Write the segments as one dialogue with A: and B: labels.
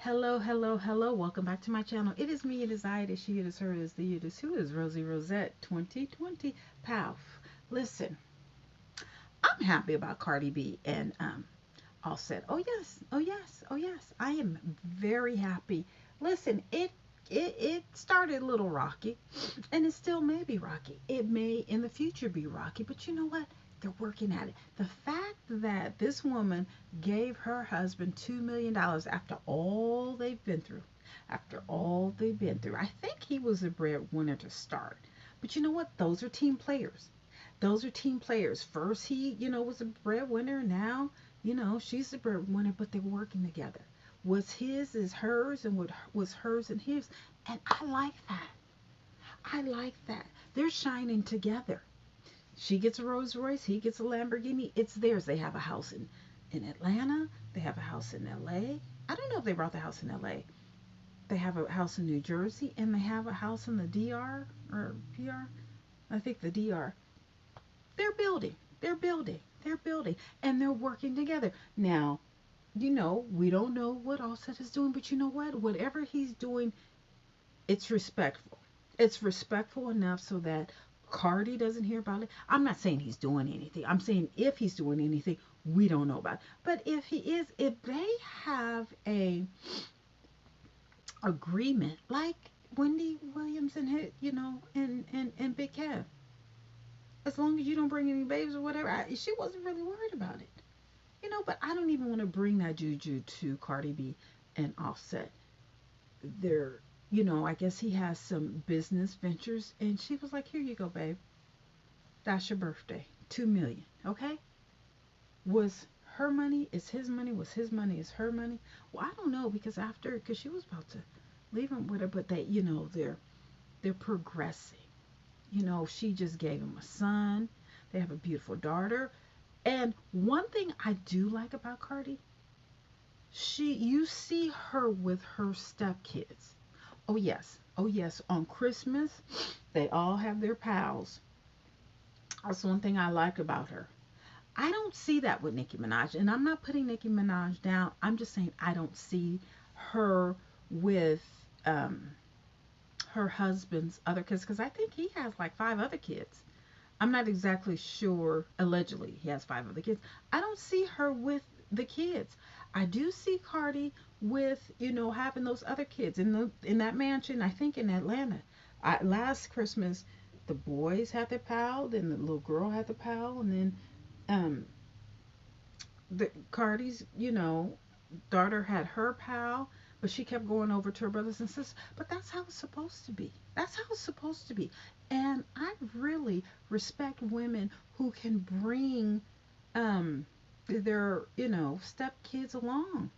A: Hello, hello, hello. Welcome back to my channel. It is me, it is I, it is she, it is her, it is the, it is who, it is Rosie Rosette 2020. Pow. Listen, I'm happy about Cardi B and Offset. Oh yes, oh yes, oh yes. I am very happy. Listen, it started a little rocky, and it still may be rocky. It may in the future be rocky, but you know what? They're working at it. The fact that this woman gave her husband $2 million after all they've been through, after all they've been through, I think he was a breadwinner to start. But you know what? Those are team players. Those are team players. First, he was a breadwinner. Now, she's the breadwinner, but they're working together. What's his is hers, and what was hers and his. And I like that. I like that. They're shining together. She gets a Rolls Royce, he gets a Lamborghini. It's theirs. They have a house in Atlanta. They have a house in LA. I don't know if they brought the house in LA. They have a house in New Jersey, and they have a house in the DR or PR. I think the DR. They're building. They're building. They're building. And they're working together. Now, we don't know what Offset is doing, but you know what? Whatever he's doing, it's respectful. It's respectful enough so that Cardi doesn't hear about it. I'm not saying he's doing anything. I'm saying if he's doing anything, we don't know about it. But if he is, if they have a agreement like Wendy Williams and and Big Kev, as long as you don't bring any babies or whatever, she wasn't really worried about it. But I don't even want to bring that juju to Cardi B and Offset. I guess he has some business ventures, and she was like, "Here you go, babe. That's your birthday. 2 million. Okay? Was her money? Is his money? Was his money? Is her money? Well, I don't know because she was about to leave him with her, but they're progressing. She just gave him a son. They have a beautiful daughter. And one thing I do like about Cardi, you see her with her stepkids. Oh yes, oh yes. On Christmas, they all have their pals. That's one thing I like about her. I don't see that with Nicki Minaj, and I'm not putting Nicki Minaj down. I'm just saying I don't see her with um, her husband's other kids because I think he has like five other kids. I'm not exactly sure. Allegedly, he has five other kids. I don't see her with the kids. I do see Cardi with having those other kids in that mansion. I think in Atlanta. Last Christmas, the boys had their pal, then the little girl had the pal, and then um, the Cardi's daughter had her pal, but she kept going over to her brothers and sisters. But that's how it's supposed to be. That's how it's supposed to be. And I really respect women who can bring their step kids along.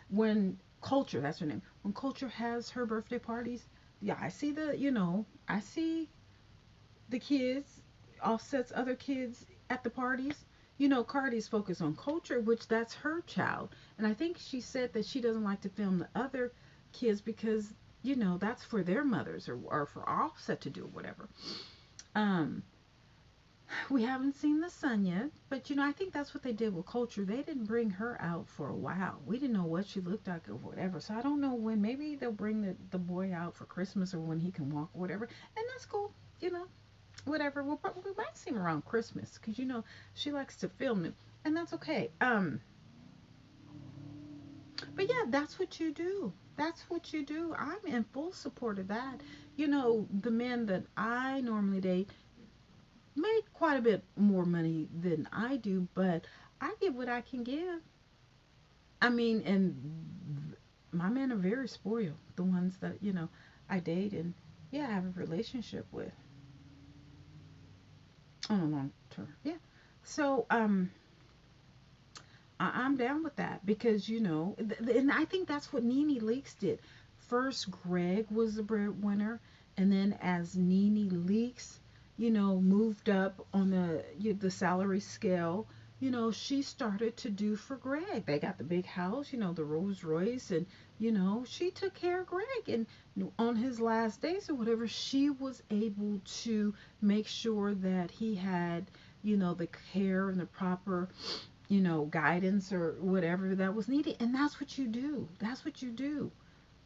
A: When Culture, that's her name. When Culture has her birthday parties, yeah, I see the kids, Offset's other kids at the parties. Cardi's focused on Culture, which that's her child. And I think she said that she doesn't like to film the other kids because, that's for their mothers or for Offset to do, whatever. Um, we haven't seen the son yet, but I think that's what they did with Culture. They didn't bring her out for a while. We didn't know what she looked like or whatever. So I don't know when. Maybe they'll bring the boy out for Christmas or when he can walk or whatever. And that's cool. Whatever. We might see him around Christmas because she likes to film it, and that's okay. But yeah, that's what you do. That's what you do. I'm in full support of that. The men that I normally date make quite a bit more money than I do, but I give what I can give. I mean, and my men are very spoiled. The ones that I date and yeah, I have a relationship with on a long term. Yeah. So I'm down with that because and I think that's what Nene Leakes did. First, Greg was the breadwinner, and then as Nene Leakes, moved up on the salary scale, she started to do for Greg. They got the big house, the Rolls Royce, and she took care of Greg. And on his last days or whatever, she was able to make sure that he had, the care and the proper guidance or whatever that was needed. And that's what you do. That's what you do.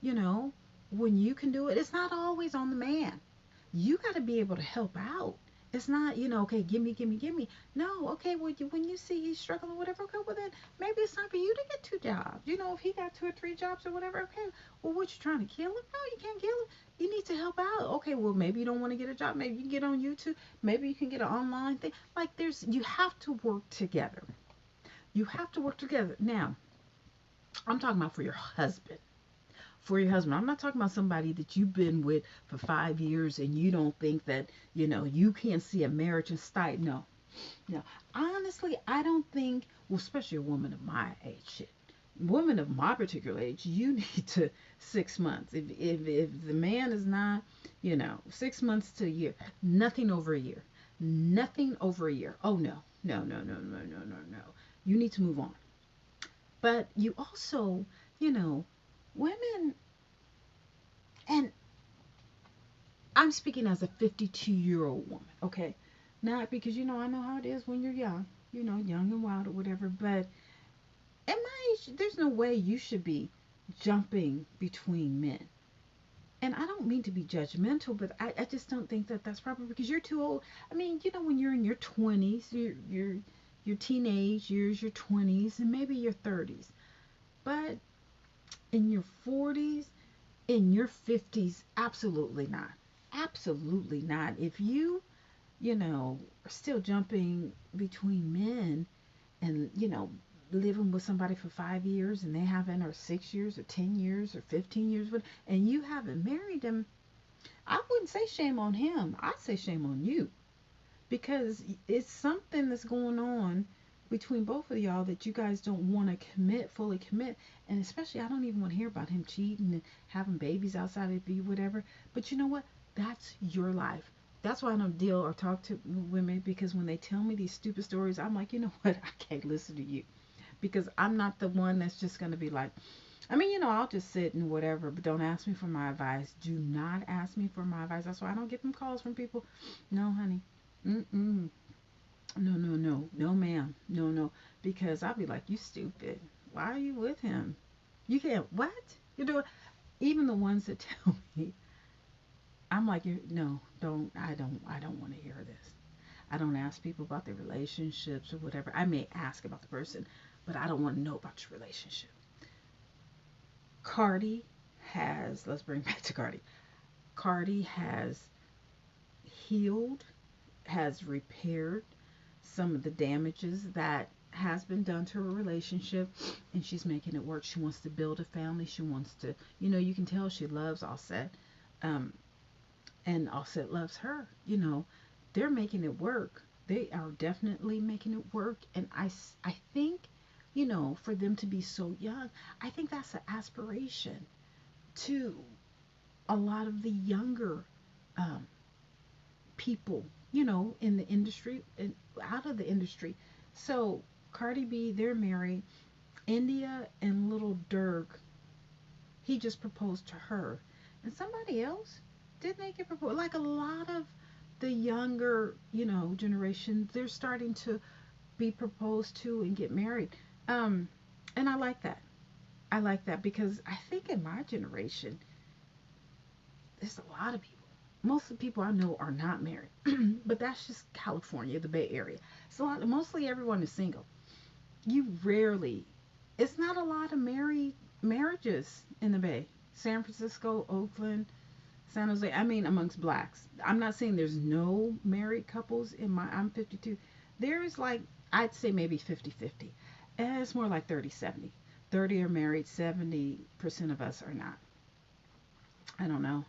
A: You know, when you can do it, it's not always on the man. You got to be able to help out. It's not, okay, give me, give me, give me. No, okay, well, when you see he's struggling, whatever, okay, well, then maybe it's time for you to get 2 jobs. If he got 2 or 3 jobs or whatever, okay, well, what, you trying to kill him? No, you can't kill him. You need to help out. Okay, well, maybe you don't want to get a job. Maybe you can get on YouTube. Maybe you can get an online thing. Like, you have to work together. You have to work together. Now, I'm talking about for your husband. For your husband. I'm not talking about somebody that you've been with for 5 years and you don't think that, you can't see a marriage in sight. No, no. Honestly, I don't think, well, especially a woman of my age, shit. Woman of my particular age, you need to 6 months. If the man is not, 6 months to a year, nothing over a year. Nothing over a year. Oh no. No, no, no, no, no, no, no. You need to move on. But you also, you know, women, and I'm speaking as a 52-year-old woman, okay? Not because, I know how it is when you're young, young and wild or whatever, but at my age, there's no way you should be jumping between men. And I don't mean to be judgmental, but I just don't think that that's proper because you're too old. I mean, when you're in your 20s, your teenage years, your 20s, and maybe your 30s. But in your 40s, in your 50s, absolutely not. Absolutely not. If are still jumping between men and, living with somebody for 5 years and they haven't, or 6 years, or 10 years, or 15 years, and you haven't married them, I wouldn't say shame on him. I'd say shame on you because it's something that's going on between both of y'all that you guys don't want to fully commit. And especially, I don't even want to hear about him cheating and having babies outside of you, whatever. But you know what? That's your life. That's why I don't deal or talk to women, because when they tell me these stupid stories, I'm like, you know what? I can't listen to you because I'm not the one that's just going to be like, I mean, I'll just sit and whatever, but don't ask me for my advice. Do not ask me for my advice. That's why I don't get them calls from people. No, honey. Mm-mm. No, no, no. No, ma'am. No, no. Because I'll be like, you stupid. Why are you with him? You can't, what? You do it. Even the ones that tell me, I'm like, no, I don't want to hear this. I don't ask people about their relationships or whatever. I may ask about the person, but I don't want to know about your relationship. Cardi let's bring back to Cardi. Cardi has healed, has repaired some of the damages that has been done to her relationship, and she's making it work. She wants to build a family. She wants to, you can tell she loves Offset, um, and Offset loves her. They're making it work. They are definitely making it work, and I think, for them to be so young, I think that's an aspiration to a lot of the younger um, people, in the industry and out of the industry. So Cardi B, they're married. India and Little Dirk, he just proposed to her, and somebody else didn't they get proposed? Like a lot of the younger, generation, they're starting to be proposed to and get married. Um, and I like that. I like that because I think in my generation, there's a lot of people. Most of the people I know are not married, but that's just California, the Bay Area. So mostly everyone is single. You rarely, it's not a lot of marriages in the Bay. San Francisco, Oakland, San Jose. I mean, amongst blacks. I'm not saying there's no married couples I'm 52. There's like, I'd say maybe 50-50. And it's more like 30-70. 30 are married, 70% of us are not. I don't know.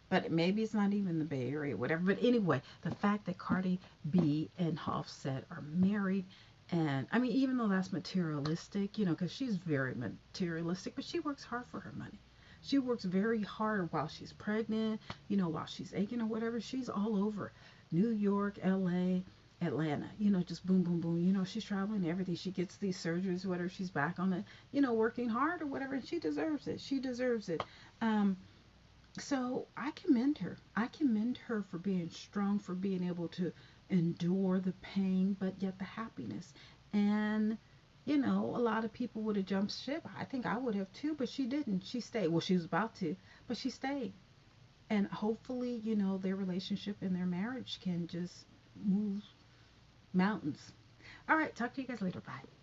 A: But maybe it's not even the Bay Area, whatever. But anyway, the fact that Cardi B and Offset are married, and I mean, even though that's materialistic, because she's very materialistic, but she works hard for her money. She works very hard while she's pregnant, while she's aching or whatever. She's all over New York, LA, Atlanta, just boom, boom, boom. She's traveling everything. She gets these surgeries, whatever. She's back on it, working hard or whatever. And she deserves it. She deserves it. So I commend her. I commend her for being strong, for being able to endure the pain, but yet the happiness. And, you know, a lot of people would have jumped ship. I think I would have too, but she didn't. She stayed. Well, she was about to, but she stayed. And hopefully, you know, their relationship and their marriage can just move mountains. All right, talk to you guys later. Bye.